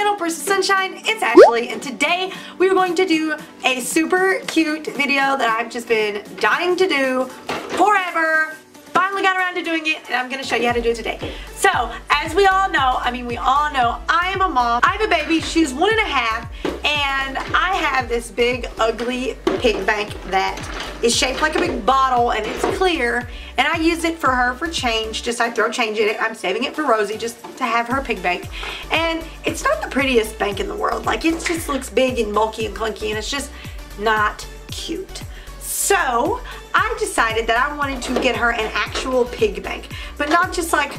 channel, Burst of Sunshine. It's Ashley, and today we're going to do a super cute video that I've just been dying to do forever. Finally got around to doing it, and I'm going to show you how to do it today. So, as we all know, I am a mom. I have a baby. She's 1.5, and I have this big, ugly pig bank that is shaped like a big bottle, and it's clear, and I use it for her for change. Just I throw change in it. I'm saving it for Rosie just to have her pig bank, and it's not the prettiest bank in the world. Like, it just looks big and bulky and clunky, and it's just not cute. So I decided that I wanted to get her an actual pig bank, but not just like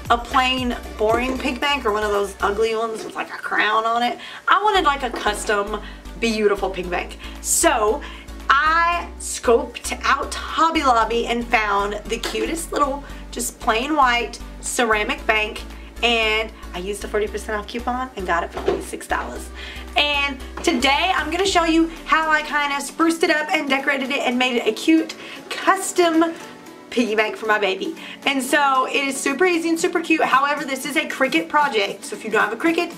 a plain boring pig bank or one of those ugly ones with like a crown on it. I wanted like a custom beautiful pig bank. So I scoped out Hobby Lobby and found the cutest little just plain white ceramic bank, and I used a 40% off coupon and got it for only $6. And today I'm going to show you how I kind of spruced it up and decorated it and made it a cute custom piggy bank for my baby. And so it is super easy and super cute. However, this is a Cricut project, so if you don't have a Cricut,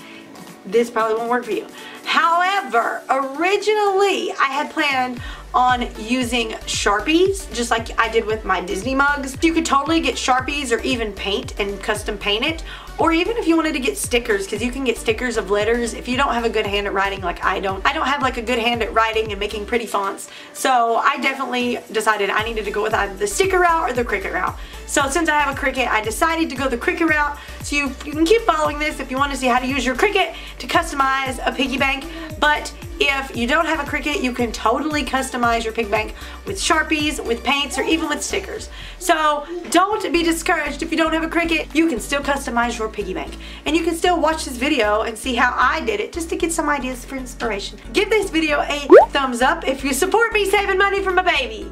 this probably won't work for you. However, originally I had planned on using Sharpies, just like I did with my Disney mugs. You could totally get Sharpies or even paint and custom paint it, or even if you wanted to get stickers, because you can get stickers of letters if you don't have a good hand at writing like I don't. I don't have like a good hand at writing and making pretty fonts, so I definitely decided I needed to go with either the sticker route or the Cricut route. So since I have a Cricut, I decided to go the Cricut route. So you can keep following this if you want to see how to use your Cricut to customize a piggy bank. But if you don't have a Cricut, you can totally customize your pig bank with Sharpies, with paints, or even with stickers. So don't be discouraged if you don't have a Cricut. You can still customize your piggy bank. And you can still watch this video and see how I did it, just to get some ideas for inspiration. Give this video a thumbs up if you support me saving money for my baby.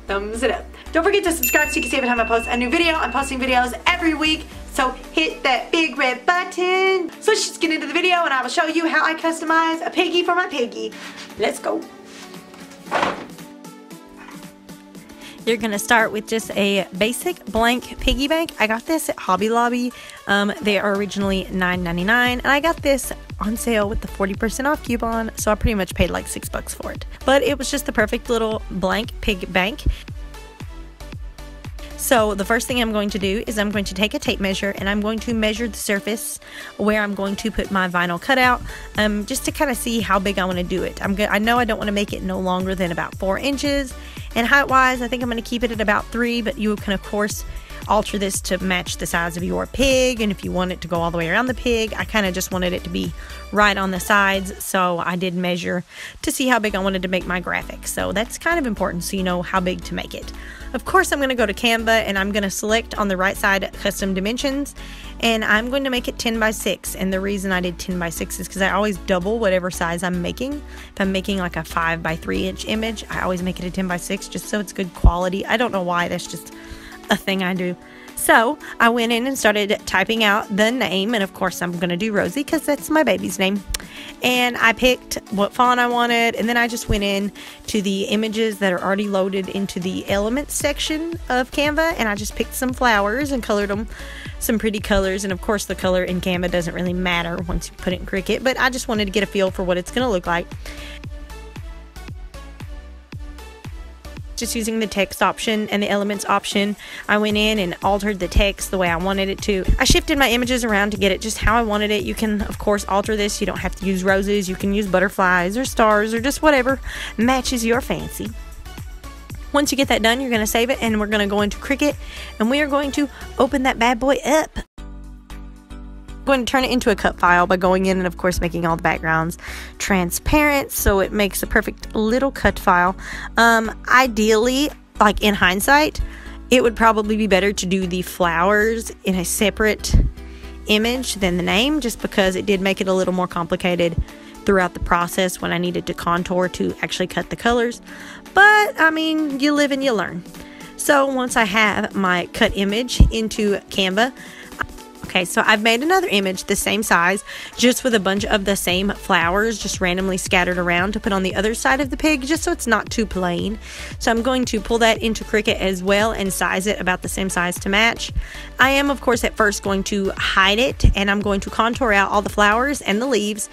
Thumbs it up. Don't forget to subscribe so you can see every time I post a new video. I'm posting videos every week, so hit that big red button. So let's just get into the video and I will show you how I customize a piggy for my piggy. Let's go. You're gonna start with just a basic blank piggy bank. I got this at Hobby Lobby. They are originally $9.99, and I got this on sale with the 40% off coupon, so I pretty much paid like $6 for it. But it was just the perfect little blank pig bank. So the first thing I'm going to do is I'm going to take a tape measure and I'm going to measure the surface where I'm going to put my vinyl cutout, just to kind of see how big I want to do it. I know I don't want to make it no longer than about 4 inches, and height wise I think I'm going to keep it at about 3, but you can of course alter this to match the size of your pig, and if you want it to go all the way around the pig, I kind of just wanted it to be right on the sides, so I did measure to see how big I wanted to make my graphic. So that's kind of important, so you know how big to make it. Of course, I'm going to go to Canva and I'm going to select on the right side custom dimensions, and I'm going to make it 10 by 6. And the reason I did 10 by 6 is because I always double whatever size I'm making. If I'm making like a 5 by 3 inch image, I always make it a 10 by 6 just so it's good quality. I don't know why, that's just a thing I do. So I went in and started typing out the name, and of course I'm going to do Rosie because that's my baby's name. And I picked what font I wanted, and then I just went in to the images that are already loaded into the elements section of Canva, and I just picked some flowers and colored them some pretty colors. And of course the color in Canva doesn't really matter once you put it in Cricut, but I just wanted to get a feel for what it's going to look like. Just using the text option and the elements option, I went in and altered the text the way I wanted it to. I shifted my images around to get it just how I wanted it. You can of course alter this. You don't have to use roses. You can use butterflies or stars or just whatever matches your fancy. Once you get that done, you're going to save it, and we're going to go into Cricut and we are going to open that bad boy up. Going to turn it into a cut file by going in and of course making all the backgrounds transparent, so it makes a perfect little cut file. Ideally, like in hindsight, it would probably be better to do the flowers in a separate image than the name, just because it did make it a little more complicated throughout the process when I needed to contour to actually cut the colors. But I mean, you live and you learn. So once I have my cut image into Canva, Okay, so I've made another image the same size, just with a bunch of the same flowers just randomly scattered around to put on the other side of the pig, just so it's not too plain. So I'm going to pull that into Cricut as well and size it about the same size to match. I am, of course, at first going to hide it, and I'm going to contour out all the flowers and the leaves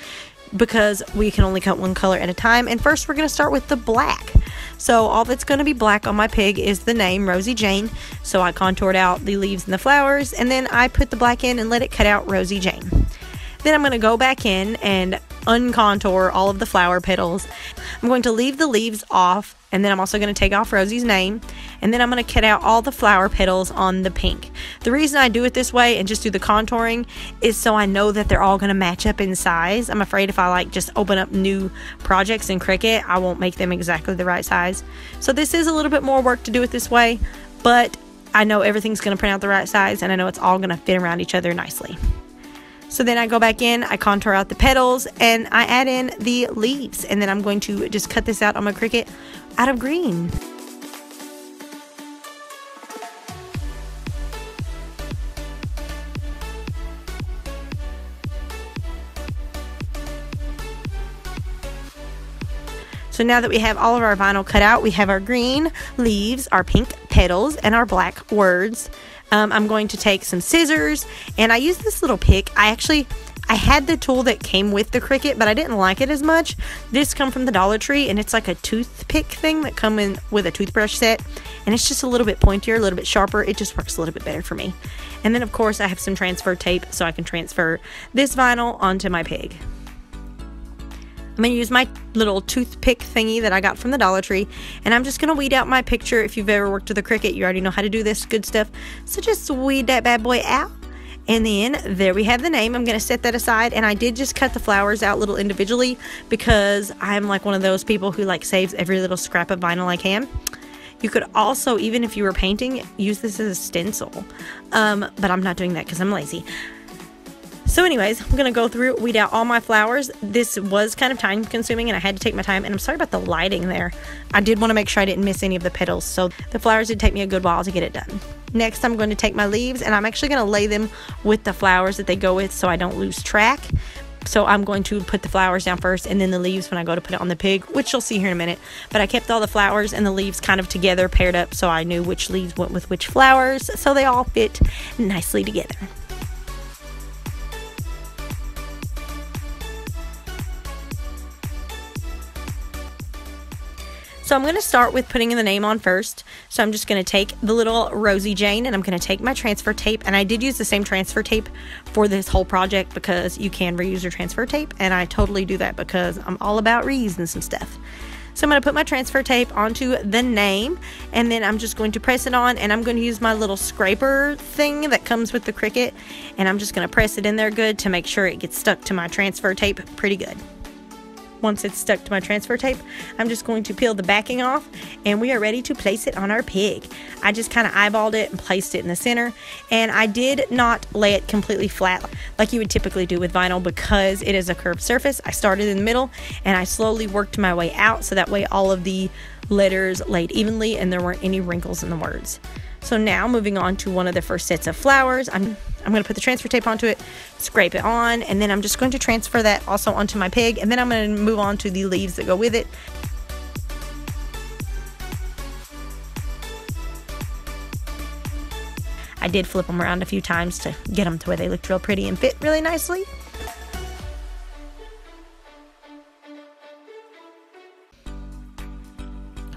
because we can only cut one color at a time. And first we're going to start with the black. So all that's going to be black on my pig is the name Rosie Jane. So I contoured out the leaves and the flowers, and then I put the black in and let it cut out Rosie Jane. Then I'm going to go back in and uncontour all of the flower petals. I'm going to leave the leaves off, and then I'm also going to take off Rosie's name, and then I'm going to cut out all the flower petals on the pink. The reason I do it this way and just do the contouring is so I know that they're all going to match up in size. I'm afraid if I like just open up new projects in Cricut, I won't make them exactly the right size. So this is a little bit more work to do it this way, but I know everything's going to print out the right size, and I know it's all going to fit around each other nicely. So then I go back in, I contour out the petals, and I add in the leaves, and then I'm going to just cut this out on my Cricut out of green. So now that we have all of our vinyl cut out, we have our green leaves, our pink petals, and our black words. I'm going to take some scissors, and I use this little pick. I had the tool that came with the Cricut, but I didn't like it as much. This come from the Dollar Tree, and it's like a toothpick thing that come in with a toothbrush set, and it's just a little bit pointier, a little bit sharper. It just works a little bit better for me. And then of course I have some transfer tape so I can transfer this vinyl onto my pig. I'm going to use my little toothpick thingy that I got from the Dollar Tree, and I'm just going to weed out my picture. If you've ever worked with a Cricut, you already know how to do this good stuff. So just weed that bad boy out. And then there we have the name. I'm going to set that aside, and I did just cut the flowers out little individually because I'm like one of those people who like saves every little scrap of vinyl I can. You could also, even if you were painting, use this as a stencil. But I'm not doing that because I'm lazy. So anyways, I'm going to go through, weed out all my flowers. This was kind of time consuming and I had to take my time, and I'm sorry about the lighting there. I did want to make sure I didn't miss any of the petals, so the flowers did take me a good while to get it done. Next, I'm going to take my leaves, and I'm actually going to lay them with the flowers that they go with so I don't lose track. So I'm going to put the flowers down first and then the leaves when I go to put it on the pig, which you'll see here in a minute. But I kept all the flowers and the leaves kind of together, paired up, so I knew which leaves went with which flowers, so they all fit nicely together. So I'm going to start with putting the name on first. So I'm just going to take the little Rosie Jane, and I'm going to take my transfer tape. And I did use the same transfer tape for this whole project because you can reuse your transfer tape. And I totally do that because I'm all about reusing some stuff. So I'm going to put my transfer tape onto the name, and then I'm just going to press it on, and I'm going to use my little scraper thing that comes with the Cricut, and I'm just going to press it in there good to make sure it gets stuck to my transfer tape pretty good. Once it's stuck to my transfer tape, I'm just going to peel the backing off, and we are ready to place it on our pig. I just kind of eyeballed it and placed it in the center, and I did not lay it completely flat like you would typically do with vinyl because it is a curved surface. I started in the middle and I slowly worked my way out so that way all of the letters laid evenly and there weren't any wrinkles in the words. So now moving on to one of the first sets of flowers, I'm going to put the transfer tape onto it, scrape it on, and then I'm just going to transfer that also onto my pig, and then I'm going to move on to the leaves that go with it. I did flip them around a few times to get them to where they looked real pretty and fit really nicely.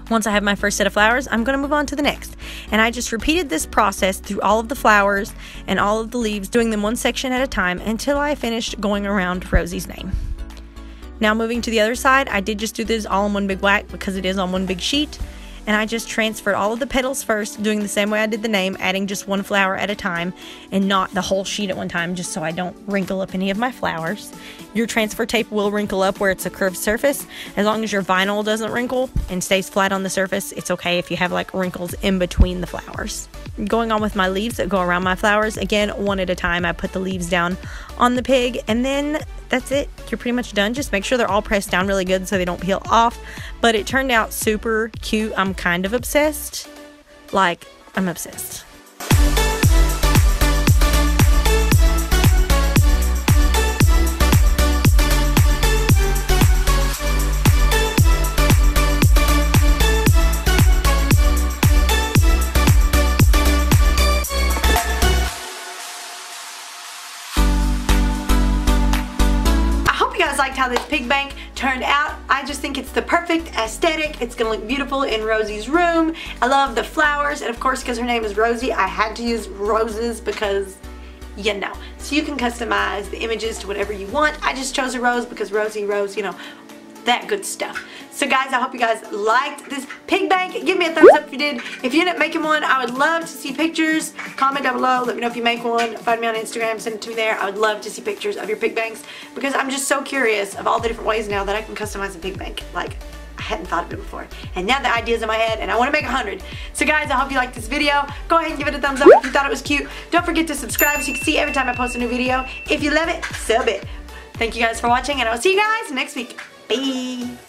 Once I have my first set of flowers, I'm going to move on to the next. And I just repeated this process through all of the flowers and all of the leaves, doing them one section at a time until I finished going around Rosie's name. Now moving to the other side, I did just do this all in one big whack because it is on one big sheet. And I just transferred all of the petals first, doing the same way I did the name, adding just one flower at a time and not the whole sheet at one time, just so I don't wrinkle up any of my flowers. Your transfer tape will wrinkle up where it's a curved surface. As long as your vinyl doesn't wrinkle and stays flat on the surface, it's okay if you have like wrinkles in between the flowers. Going on with my leaves that go around my flowers, again, one at a time, I put the leaves down on the pig, and then that's it. You're pretty much done. Just make sure they're all pressed down really good so they don't peel off. But it turned out super cute. I'm kind of obsessed. Like, I'm obsessed. how this pig bank turned out. I just think it's the perfect aesthetic. It's gonna look beautiful in Rosie's room. I love the flowers, and of course, because her name is Rosie, I had to use roses because, you know. So you can customize the images to whatever you want. I just chose a rose because Rosie, Rose, you know, that good stuff. So guys, I hope you guys liked this pig bank. Give me a thumbs up if you did. If you end up making one, I would love to see pictures. Comment down below. Let me know if you make one. Find me on Instagram. Send it to me there. I would love to see pictures of your pig banks because I'm just so curious of all the different ways now that I can customize a pig bank. Like, I hadn't thought of it before. And now the idea's in my head and I want to make 100. So guys, I hope you liked this video. Go ahead and give it a thumbs up if you thought it was cute. Don't forget to subscribe so you can see every time I post a new video. If you love it, sub it. Thank you guys for watching and I will see you guys next week. Bye.